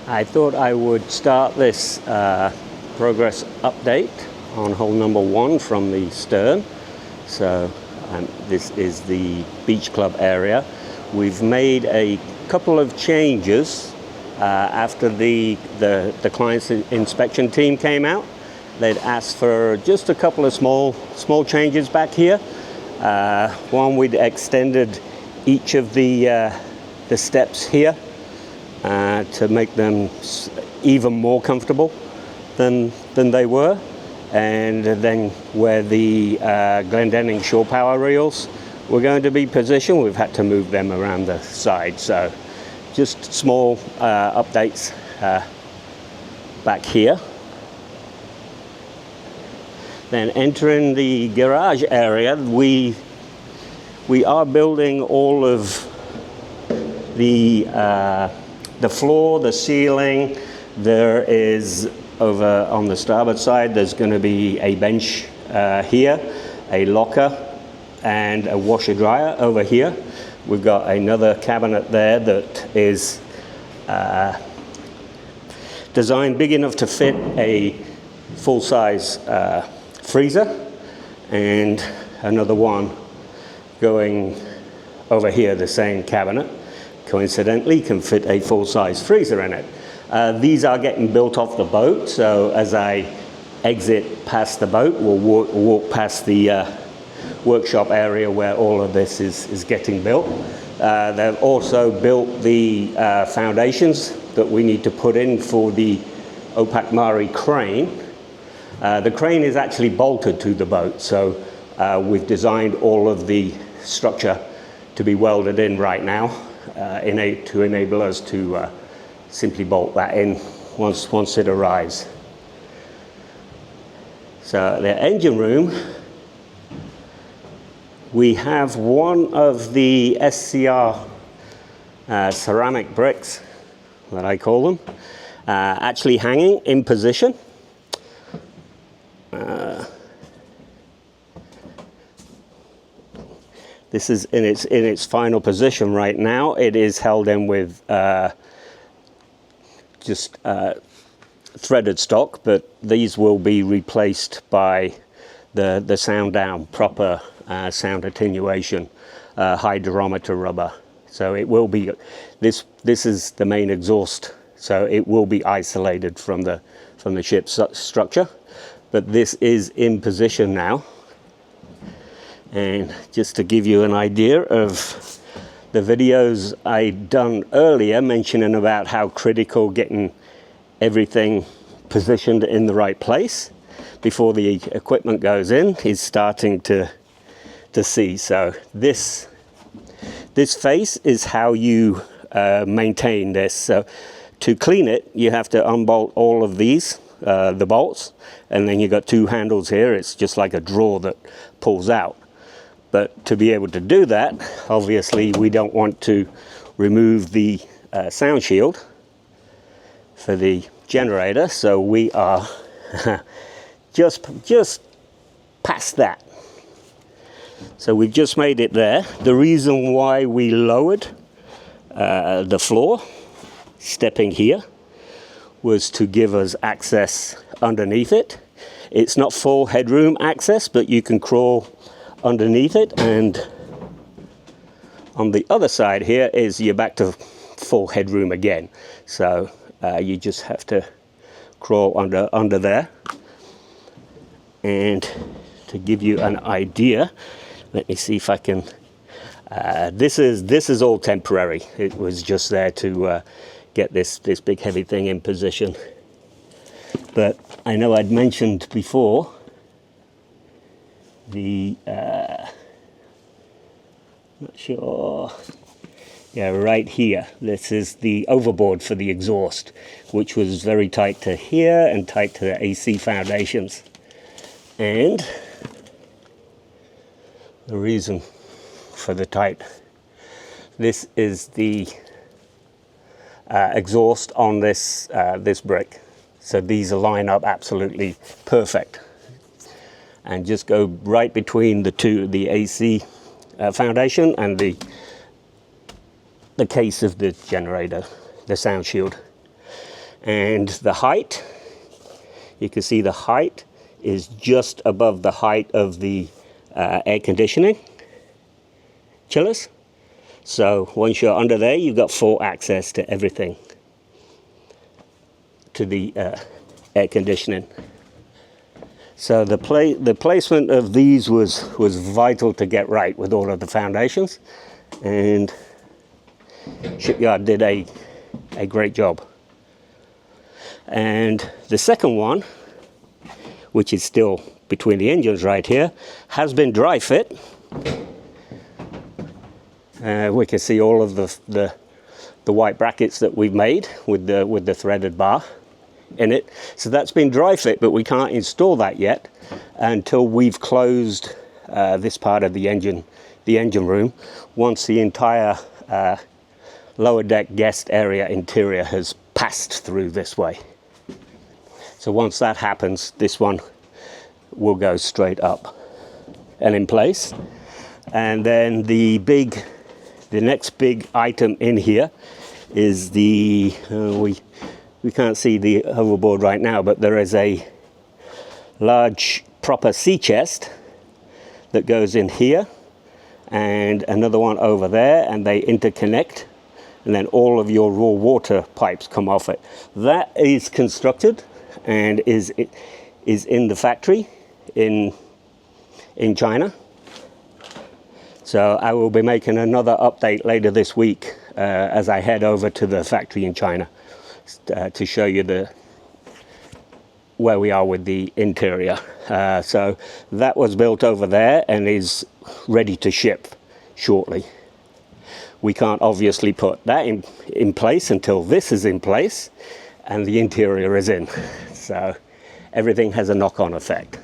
I thought I would start this progress update on hole number 1 from the stern. So this is the beach club area. We've made a couple of changes after the client's inspection team came out. They'd asked for just a couple of small changes back here. One, we'd extended each of the steps here to make them even more comfortable than they were. And then where the Glendenning shore power reels were going to be positioned, we've had to move them around the side. So just small updates back here. Then entering the garage area, we are building all of the floor, the ceiling. There is, over on the starboard side, there's going to be a bench here, a locker, and a washer dryer over here. We've got another cabinet there that is designed big enough to fit a full-size freezer, and another one going over here, the same cabinet, coincidentally can fit a full-size freezer in it. These are getting built off the boat, so as I exit past the boat, we'll walk past the workshop area where all of this is getting built. They've also built the foundations that we need to put in for the Opak Mari crane. The crane is actually bolted to the boat, so we've designed all of the structure to be welded in right now to enable us to simply bolt that in once it arrives. So the engine room, we have one of the SCR ceramic bricks, that I call them, actually hanging in position. This is in its final position right now. It is held in with just threaded stock, but these will be replaced by the sound down, proper sound attenuation hydrometer rubber. So it will be, this is the main exhaust, so it will be isolated from the ship's structure, but this is in position now. And just to give you an idea of the videos I'd done earlier mentioning about how critical getting everything positioned in the right place before the equipment goes in is starting to see. So this face is how you maintain this. So to clean it, you have to unbolt all of these, the bolts, and then you've got 2 handles here. It's just like a drawer that pulls out. But to be able to do that, obviously we don't want to remove the sound shield for the generator, so we are just past that. So we've just made it there. The reason why we lowered the floor, stepping here, was to give us access underneath it. It's not full headroom access, but you can crawl underneath it, and on the other side here is you're back to full headroom again. So you just have to crawl under there. And to give you an idea, let me see if I can. This is all temporary. It was just there to get this big heavy thing in position. But I know I'd mentioned before the not sure, yeah, right here, this is the overboard for the exhaust, which was very tight to here and tight to the AC foundations. And the reason for the tight, this is the exhaust on this brick, so these line up absolutely perfect and just go right between the AC foundation and the case of the generator, the sound shield. And the height, you can see the height is just above the height of the air conditioning chillers. So once you're under there, you've got full access to everything, to the air conditioning. So the placement of these was vital to get right with all of the foundations, and Shipyard did a great job. And the second one, which is still between the engines right here, has been dry fit. We can see all of the white brackets that we've made with the threaded bar in it. So that's been dry fit, but we can't install that yet until we've closed this part of the engine room, once the entire lower deck guest area interior has passed through this way. So once that happens, this one will go straight up and in place. And then the next big item in here is we can't see the hoverboard right now, but there is a large proper sea chest that goes in here and another one over there, and they interconnect, and then all of your raw water pipes come off it. That is constructed and is in the factory in China. So I will be making another update later this week as I head over to the factory in China to show you where we are with the interior. So that was built over there and is ready to ship shortly. We can't obviously put that in place until this is in place and the interior is in. So everything has a knock-on effect.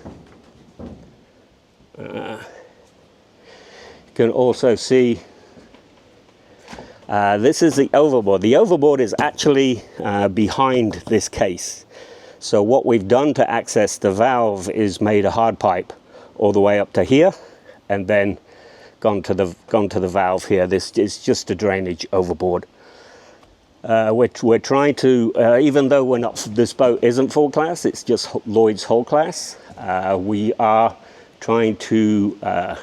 You can also see this is the overboard. The overboard is actually behind this case. So what we've done to access the valve is made a hard pipe all the way up to here, and then gone to the valve here. This is just a drainage overboard. We're trying to, even though this boat isn't full class, it's just Lloyd's whole class. We are trying to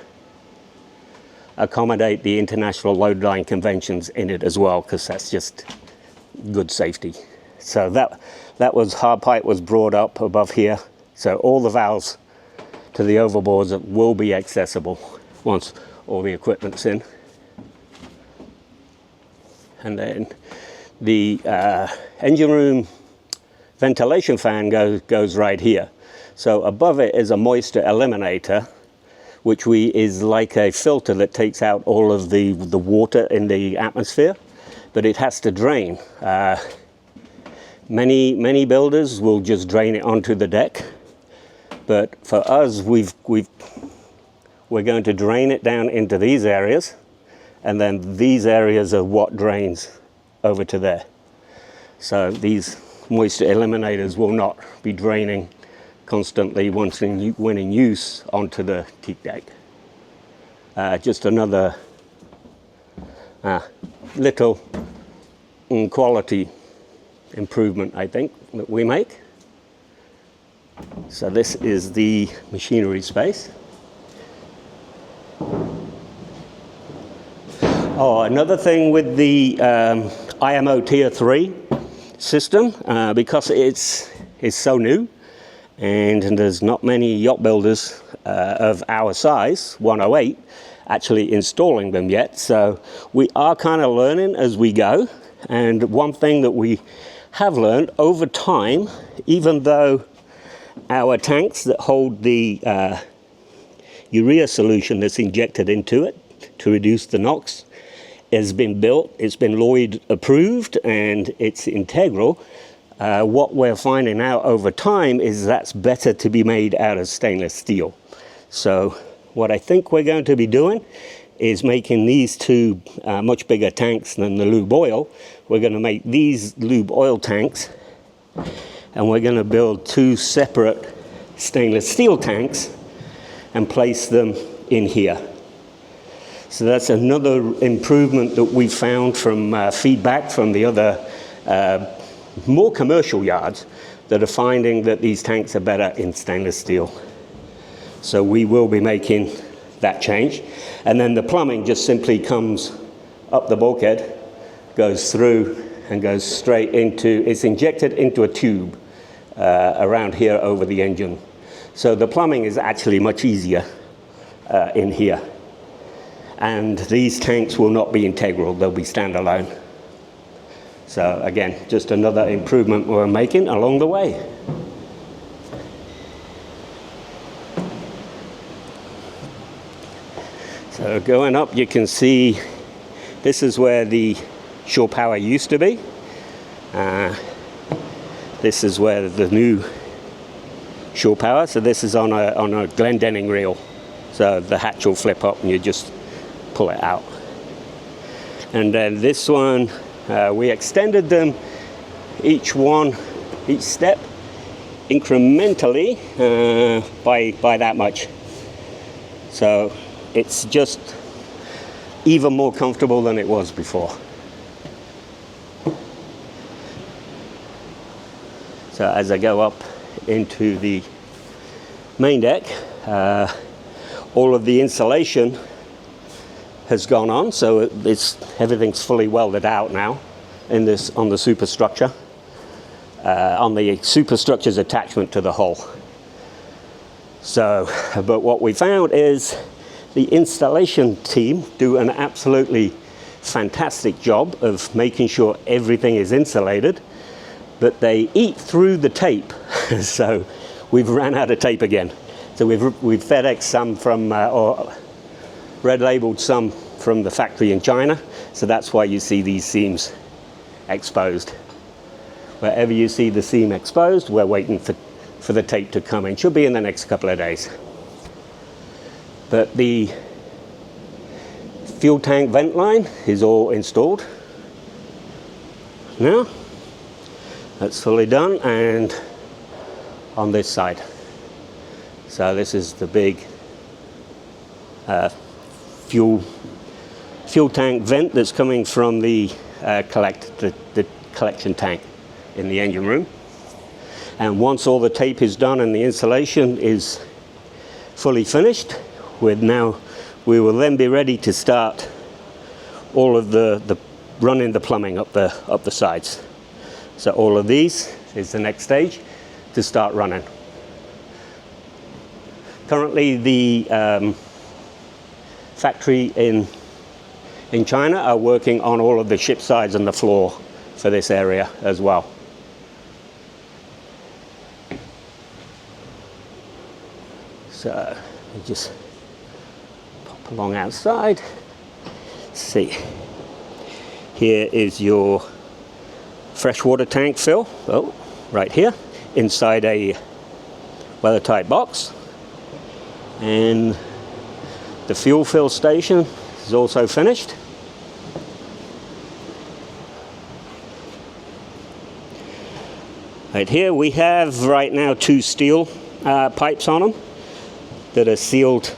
accommodate the international load line conventions in it as well, because that's just good safety. So that hard pipe was brought up above here. So all the valves to the overboards will be accessible once all the equipment's in. And then the engine room ventilation fan goes right here. So above it is a moisture eliminator, which is like a filter that takes out all of the water in the atmosphere, but it has to drain. Many builders will just drain it onto the deck, but for us, we're going to drain it down into these areas, and then these areas are what drains over to there. So these moisture eliminators will not be draining constantly when in use onto the teak deck. Just another little quality improvement, I think, that we make. So this is the machinery space. Oh, another thing with the IMO Tier 3 system, because it's so new, and there's not many yacht builders of our size, 108, actually installing them yet. So we are kind of learning as we go. And one thing that we have learned over time, even though our tanks that hold the urea solution that's injected into it to reduce the NOx has been built, it's been Lloyd approved, and it's integral. What we're finding out over time is that's better to be made out of stainless steel. So what I think we're going to be doing is making these two much bigger tanks than the lube oil. We're going to make these lube oil tanks, and we're going to build two separate stainless steel tanks and place them in here. So that's another improvement that we found from feedback from the other more commercial yards that are finding that these tanks are better in stainless steel. So we will be making that change. And then the plumbing just simply comes up the bulkhead, goes through and goes straight into, it's injected into a tube around here over the engine. So the plumbing is actually much easier in here. And these tanks will not be integral, they'll be standalone. So again, just another improvement we're making along the way. So going up, you can see this is where the shore power used to be. This is where the new shore power. So this is on a Glendenning reel. So the hatch will flip up and you just pull it out. And then this one, we extended them each step incrementally by that much. So it's just even more comfortable than it was before. So as I go up into the main deck, all of the insulation has gone on, so everything's fully welded out now on the superstructure, on the superstructure's attachment to the hull. So, but what we found is the installation team do an absolutely fantastic job of making sure everything is insulated, but they eat through the tape. So we've ran out of tape again. So we've FedExed some from, or red labeled some from the factory in China. So that's why you see these seams exposed. Wherever you see the seam exposed, we're waiting for the tape to come in. Should be in the next couple of days. But the fuel tank vent line is all installed now. That's fully done, and on this side. So this is the big fuel tank vent that's coming from the collection tank in the engine room. And once all the tape is done and the insulation is fully finished, we will then be ready to start all of the running the plumbing up the sides. So all of these is the next stage to start running. Currently the factory in China are working on all of the ship sides and the floor for this area as well. So you just pop along outside. Let's see. Here is your freshwater tank fill. Oh, right here, inside a weather-tight box. And the fuel fill station is also finished. Right here we have right now 2 steel pipes on them that are sealed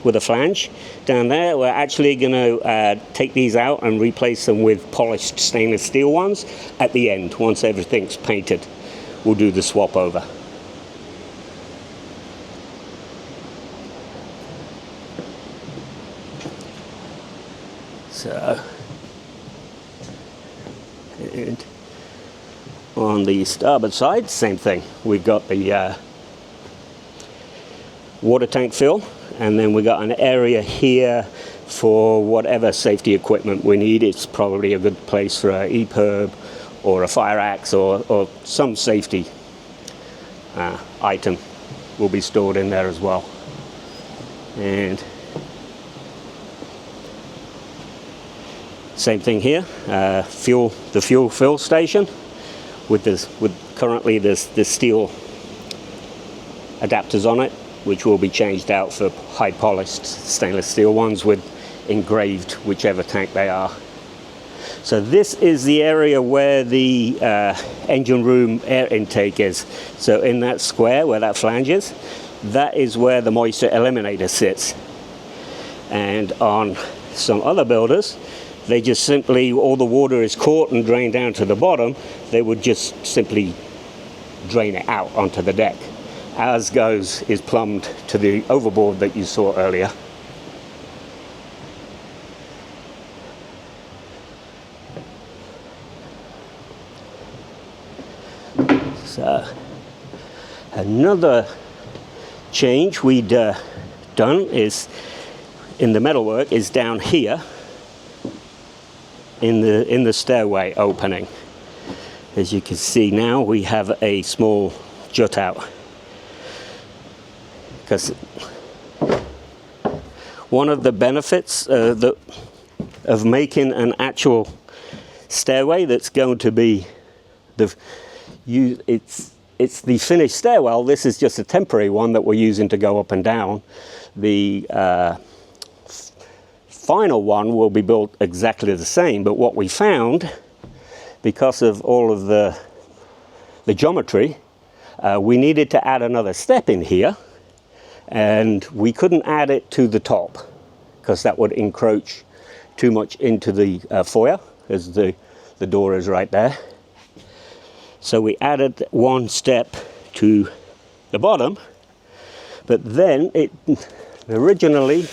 with a flange. Down there we're actually going to take these out and replace them with polished stainless steel ones at the end. Once everything's painted, we'll do the swap over. So, and on the starboard side, same thing. We've got the water tank fill, and then we got an area here for whatever safety equipment we need. It's probably a good place for an EPIRB or a fire axe or some safety item will be stored in there as well. And same thing here, the fuel fill station with currently this steel adapters on it, which will be changed out for high polished stainless steel ones with engraved whichever tank they are. So this is the area where the engine room air intake is. So in that square where that flange is, that is where the moisture eliminator sits. And on some other builders, they just simply, all the water is caught and drained down to the bottom, they would just simply drain it out onto the deck. Ours is plumbed to the overboard that you saw earlier. So another change we'd done is in the metalwork is down here in the stairway opening. As you can see now, we have a small jut out, because one of the benefits of making an actual stairway that's going to be it's the finished stairwell. This is just a temporary one that we're using to go up and down. The final one will be built exactly the same, but what we found, because of all of the geometry, we needed to add another step in here, and we couldn't add it to the top because that would encroach too much into the foyer, as the door is right there. So we added one step to the bottom, but then originally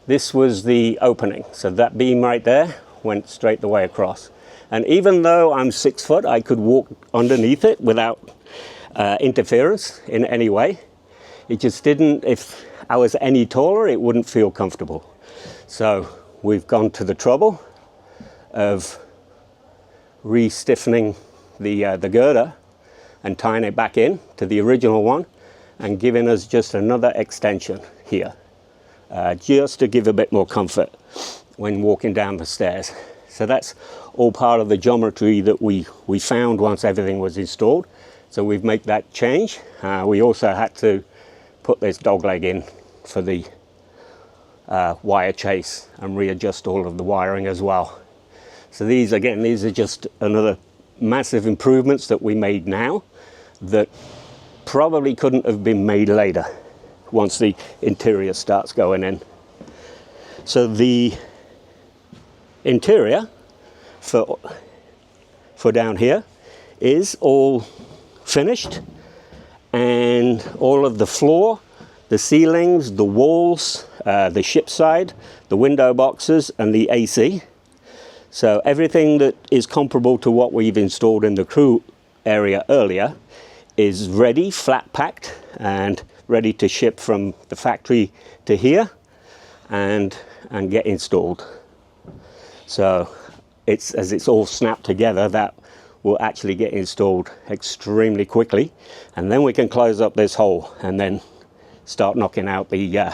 this was the opening. So that beam right there went straight the way across. And even though I'm 6 foot, I could walk underneath it without interference in any way. It just didn't, if I was any taller, it wouldn't feel comfortable. So we've gone to the trouble of re-stiffening the girder and tying it back in to the original one and giving us just another extension here, just to give a bit more comfort when walking down the stairs. So that's all part of the geometry that we found once everything was installed. So we've made that change. We also had to put this dog leg in for the wire chase and readjust all of the wiring as well. So these are just another massive improvements that we made now that probably couldn't have been made later once the interior starts going in. So the interior for down here is all finished, and all of the floor, the ceilings, the walls, the ship side, the window boxes and the AC. So everything that is comparable to what we've installed in the crew area earlier is ready, flat packed, and ready to ship from the factory to here and get installed. So as it's all snapped together, that will actually get installed extremely quickly, and then we can close up this hole and then start knocking out the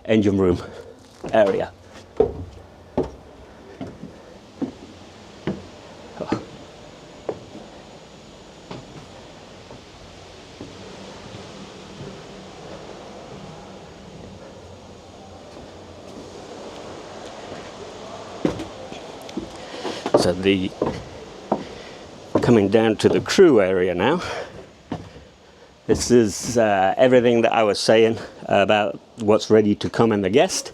engine room area. So coming down to the crew area now. This is everything that I was saying about what's ready to come in the guest.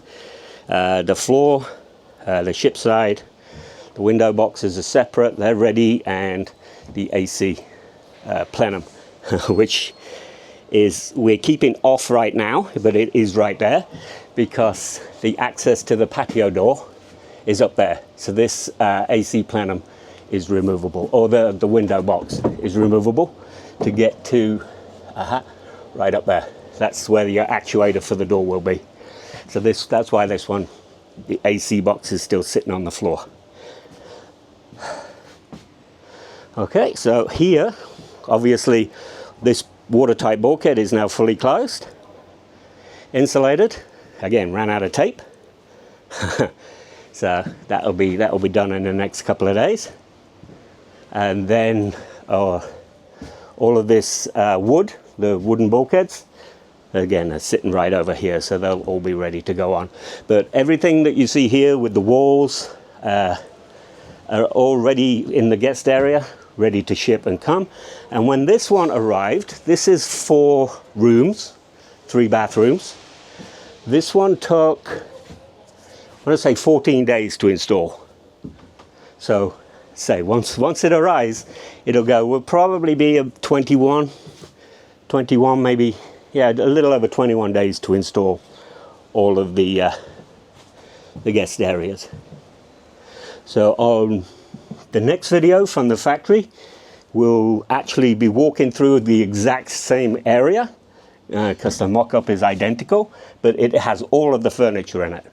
The floor, the ship side, the window boxes are separate, they're ready, and the AC plenum, which we're keeping off right now, but it is right there because the access to the patio door is up there. So this AC plenum is removable, or the window box is removable to get to right up there. That's where the actuator for the door will be. So that's why this one, the AC box, is still sitting on the floor. Okay, so here, obviously, this watertight bulkhead is now fully closed, insulated. Again, ran out of tape. So that'll be done in the next couple of days. And then all of this wood, the wooden bulkheads, again, are sitting right over here, so they'll all be ready to go on. But everything that you see here with the walls are already in the guest area, ready to ship and come. And when this one arrived, this is 4 rooms, 3 bathrooms. This one took, going to say 14 days to install. So say once it arrives, it'll go, will probably be a 21 maybe, yeah, a little over 21 days to install all of the guest areas. So on the next video from the factory, we'll actually be walking through the exact same area, because the mock-up is identical, but it has all of the furniture in it.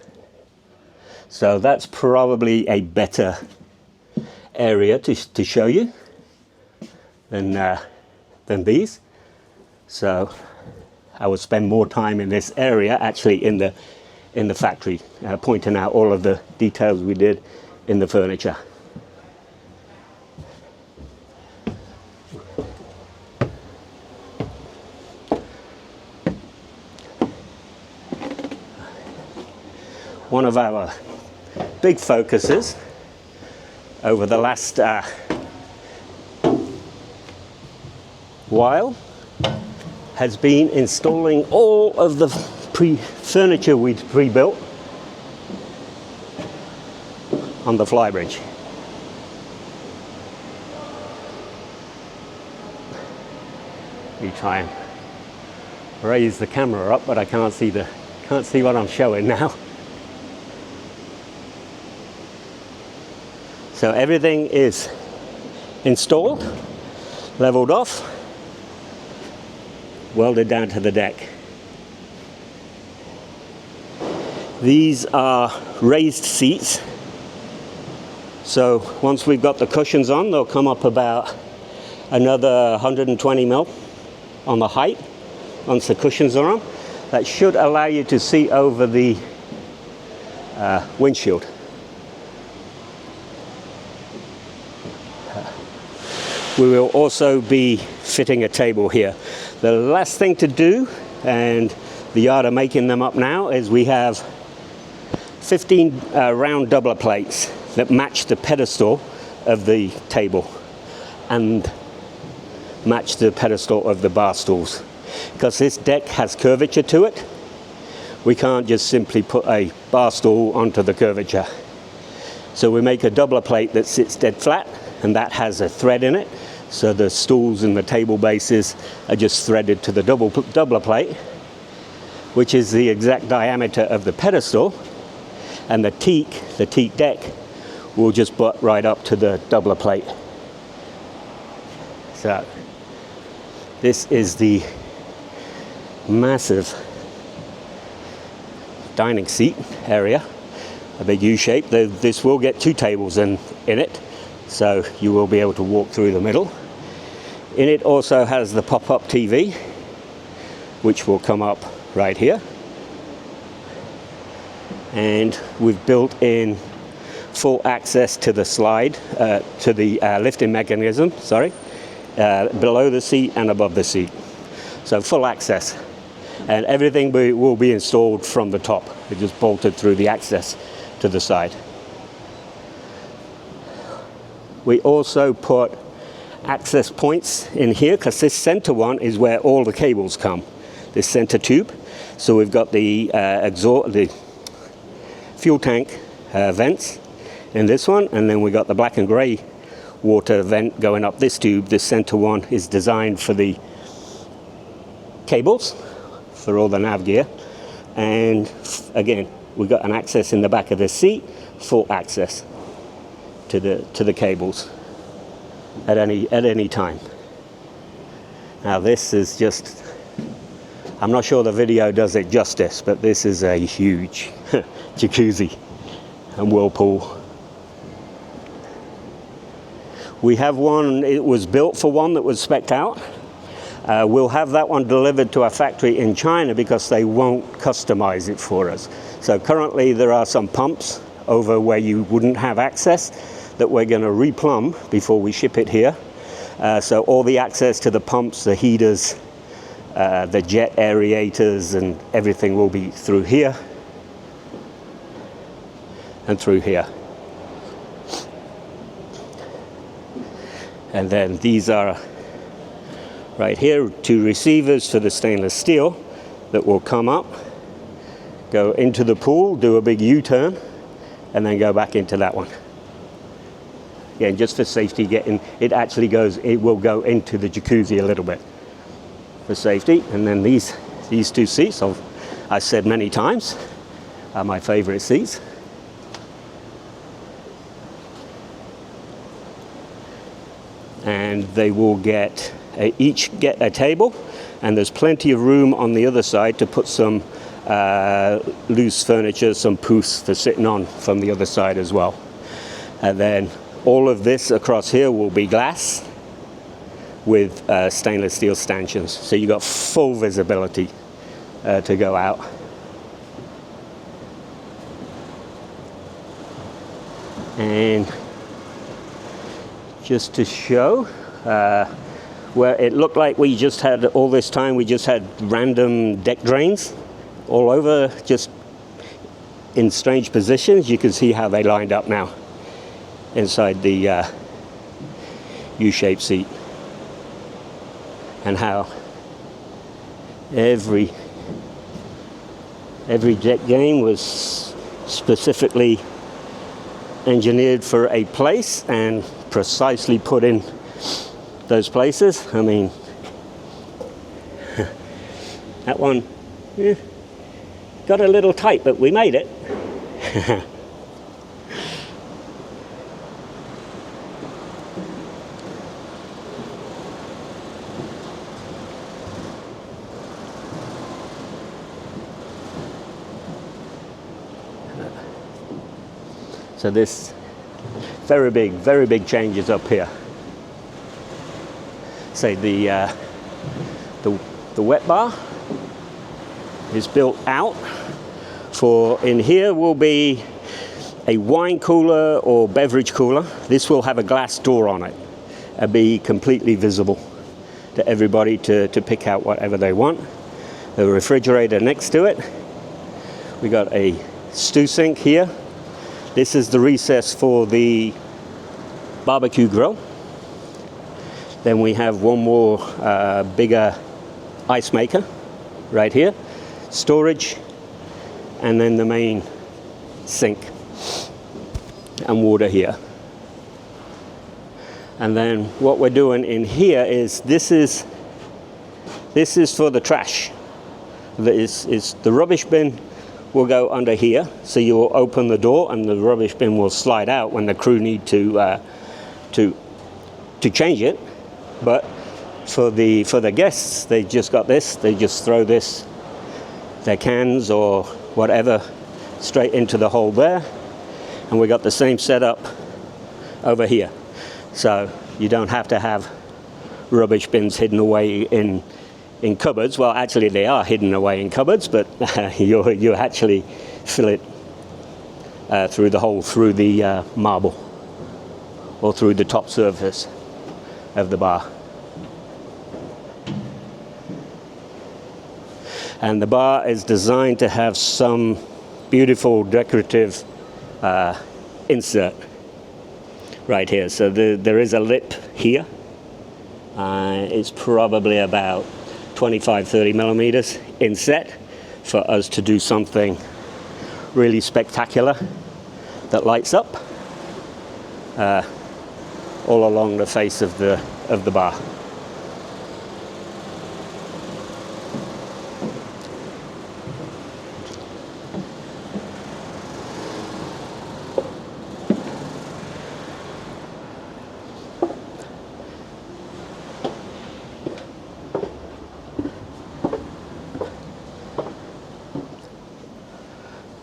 So that's probably a better area to show you than these. So I will spend more time in this area, actually in the factory, pointing out all of the details we did in the furniture. One of our big focuses over the last while has been installing all of the furniture we'd pre-built on the flybridge. You try and raise the camera up, but I can't see what I'm showing now. So everything is installed, leveled off, welded down to the deck. These are raised seats. So once we've got the cushions on, they'll come up about another 120 mil on the height once the cushions are on. That should allow you to see over the windshield. We will also be fitting a table here. The last thing to do, and the yard are making them up now, is we have 15 round doubler plates that match the pedestal of the table and match the pedestal of the bar stools. Because this deck has curvature to it, we can't just simply put a bar stool onto the curvature. So we make a doubler plate that sits dead flat, and that has a thread in it. So the stools and the table bases are just threaded to the doubler plate, which is the exact diameter of the pedestal, and the teak deck will just butt right up to the doubler plate. So this is the massive dining seat area, a big U-shape. This will get 2 tables in it, so you will be able to walk through the middle. In it also has the pop-up TV, which will come up right here. And we've built in full access to the slide, to the lifting mechanism, below the seat and above the seat. So full access. And everything will be installed from the top. It just bolted through the access to the side. We also put access points in here, because this center one is where all the cables come, this center tube. So we've got the the fuel tank vents in this one, and then we got the black and gray water vent going up this tube. This center one is designed for the cables for all the nav gear, and again we've got an access in the back of the seat, full access to the cables at any time. Now this is just, I'm not sure the video does it justice, but this is a huge jacuzzi and whirlpool. We have one, it was built for one that was spec'd out. We'll have that one delivered to our factory in China because they won't customize it for us. So currently there are some pumps over where you wouldn't have access that we're going to replumb before we ship it here. So all the access to the pumps, the heaters, the jet aerators and everything will be through here and through here. And then these are right here, 2 receivers for the stainless steel that will come up, go into the pool, do a big U-turn, and then go back into that one. Yeah, just for safety, it will go into the jacuzzi a little bit for safety. And then these two seats, I've said many times, are my favorite seats. And they will each get a table, and there's plenty of room on the other side to put some loose furniture, some poufs for sitting on from the other side as well. And then all of this across here will be glass with stainless steel stanchions, so you got full visibility to go out. And just to show where it looked like we just had all this time, we just had random deck drains all over, just in strange positions. You can see how they lined up now inside the U-shaped seat, and how every deck drain was specifically engineered for a place and precisely put in those places. I mean, that one got a little tight, but we made it. So this very big changes up here. Say the wet bar is built out for, in here will be a wine cooler or beverage cooler. This will have a glass door on it and be completely visible to everybody to pick out whatever they want. The refrigerator next to it. We got a stew sink here. This is the recess for the barbecue grill. Then we have one more bigger ice maker right here, storage, and then the main sink and water here. And then what we're doing in here is this is for the trash. The rubbish bin will go under here, so you'll open the door and the rubbish bin will slide out when the crew need to change it. But for the guests, they just got this. They just throw their cans or whatever straight into the hole there, and we got the same setup over here. So you don't have to have rubbish bins hidden away in cupboards. Well, actually they are hidden away in cupboards, but you actually fill it through the hole, through the marble, or through the top surface of the bar. And the bar is designed to have some beautiful decorative insert right here. So there is a lip here. It's probably about 25-30 millimeters inset for us to do something really spectacular that lights up all along the face of the bar.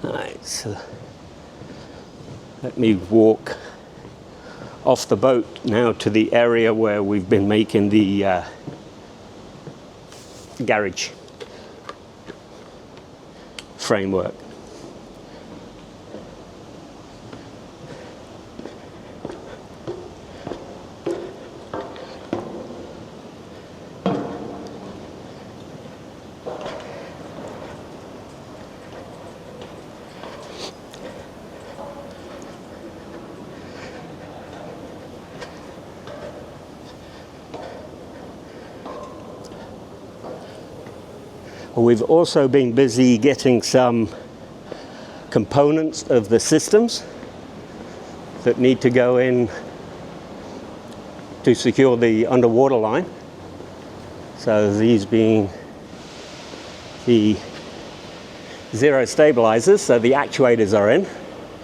Alright, so let me walk off the boat now to the area where we've been making the garage framework. We've also been busy getting some components of the systems that need to go in to secure the underwater line. So these being the zero stabilizers, so the actuators are in.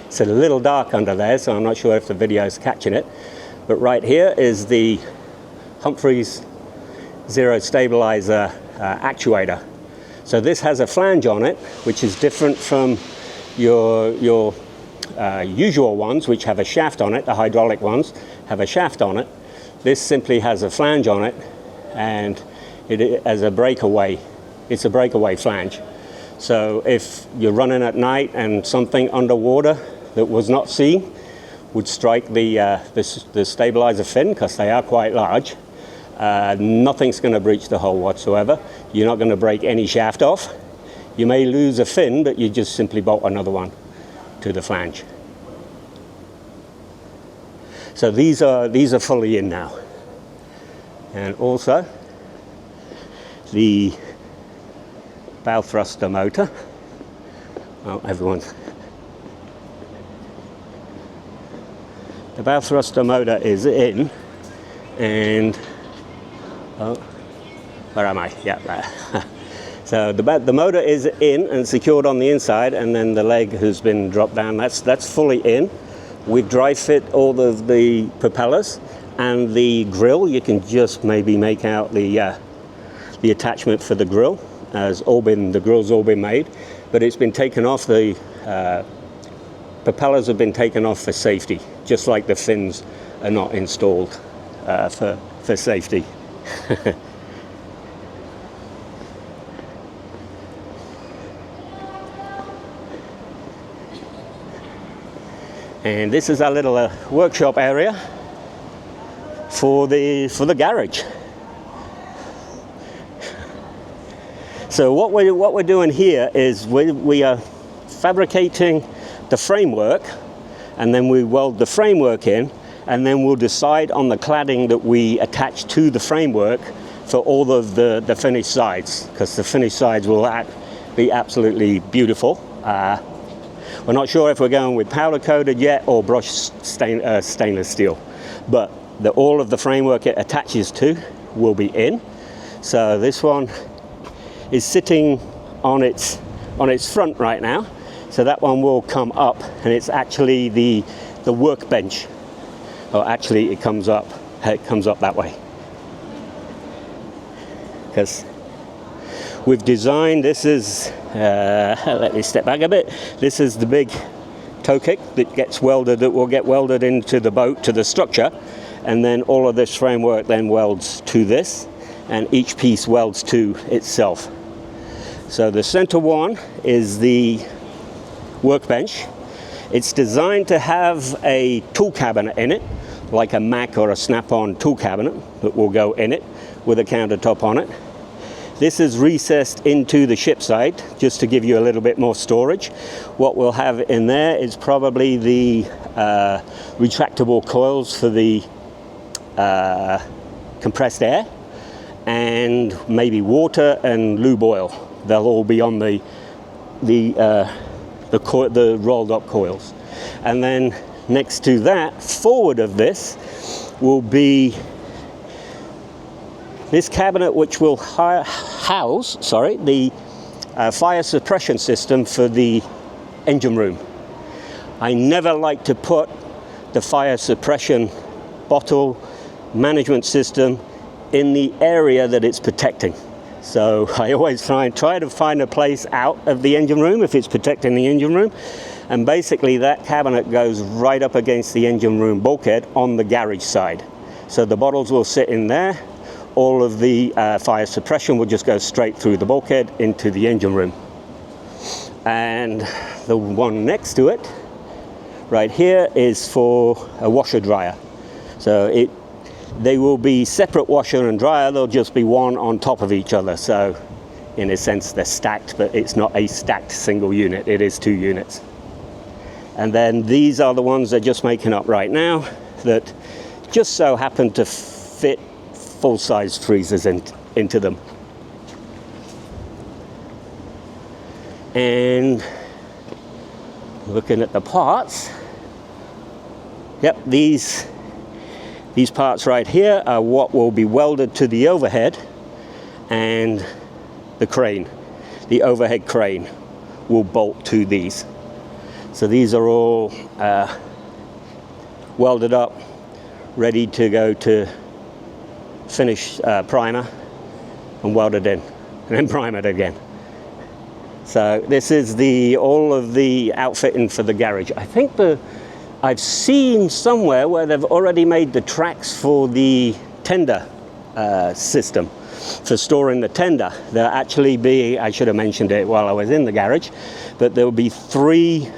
It's a little dark under there, so I'm not sure if the video is catching it. But right here is the Humphreys zero stabilizer actuator. So this has a flange on it, which is different from your usual ones, which have a shaft on it. The hydraulic ones have a shaft on it. This simply has a flange on it, and it as a breakaway. It's a breakaway flange. So if you're running at night and something underwater that was not seen would strike the stabilizer fin, because they are quite large, nothing's going to breach the hull whatsoever. You're not going to break any shaft off. You may lose a fin, but you just simply bolt another one to the flange. So these are fully in now. And also the bow thruster motor. Well, the bow thruster motor is in, and where am I? Yeah, there. So the motor is in and secured on the inside, and then the leg has been dropped down. That's fully in. We've dry fit all of the propellers and the grill. You can just maybe make out the attachment for the grill. The grill's all been made, but it's been taken off. The propellers have been taken off for safety, just like the fins are not installed for safety. And this is our little workshop area for the garage. So what we're doing here is we are fabricating the framework, and then we weld the framework in, and then we'll decide on the cladding that we attach to the framework for all of the finished sides, because the finished sides will be absolutely beautiful. We're not sure if we're going with powder coated yet or brushed stainless steel, but all of the framework it attaches to will be in. So this one is sitting on its front right now, so that one will come up, and it's actually the workbench. Or actually it comes up that way, because we've designed, this is let me step back a bit. This is the big toe kick that will get welded into the boat, to the structure, and then all of this framework then welds to this, and each piece welds to itself. So the center one is the workbench. It's designed to have a tool cabinet in it, like a Mac or a Snap-on tool cabinet that will go in it with a countertop on it. This is recessed into the ship side just to give you a little bit more storage. What we'll have in there is probably the retractable coils for the compressed air, and maybe water and lube oil. They'll all be on the rolled up coils. And then next to that, forward of this, will be this cabinet, which will house the fire suppression system for the engine room. I never like to put the fire suppression bottle management system in the area that it's protecting. So I always try to find a place out of the engine room if it's protecting the engine room. And basically that cabinet goes right up against the engine room bulkhead on the garage side. So the bottles will sit in there. All of the fire suppression will just go straight through the bulkhead into the engine room. And the one next to it, right here, is for a washer dryer. So they will be separate washer and dryer. They'll just be one on top of each other. So in a sense they're stacked, but it's not a stacked single unit. It is two units. And then these are the ones they're just making up right now that just so happen to fit full-size freezers into them. And looking at the parts, Yep, these parts right here are what will be welded to the overhead, and the crane, the overhead crane, will bolt to these. So these are all welded up, ready to go to finish primer and welded in, and then primered again. So this is all of the outfitting for the garage. I think I've seen somewhere where they've already made the tracks for the tender system for storing the tender. There'll actually be, I should have mentioned it while I was in the garage, but there will be 3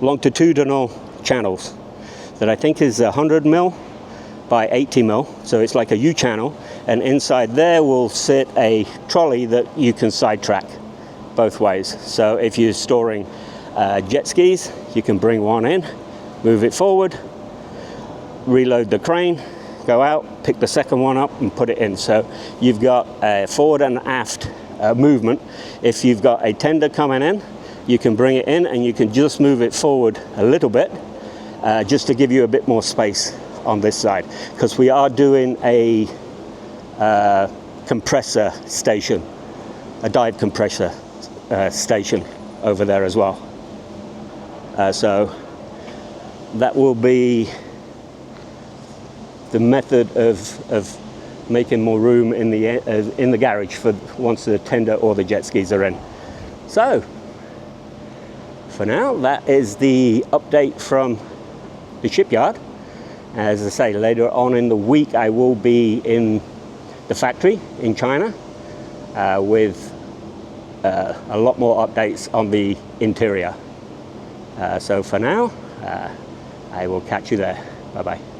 longitudinal channels that I think is 100 mil by 80 mil, so it's like a U channel, and inside there will sit a trolley that you can sidetrack both ways. So if you're storing jet skis, you can bring one in, move it forward, reload the crane, go out, pick the second one up and put it in. So you've got a forward and aft movement. If you've got a tender coming in, you can bring it in and you can just move it forward a little bit, just to give you a bit more space on this side, because we are doing a compressor station, a dive compressor station over there as well. So that will be the method of making more room in the garage for once the tender or the jet skis are in. So for now, that is the update from the shipyard. As I say, later on in the week I will be in the factory in China with a lot more updates on the interior. So for now, I will catch you there. Bye bye.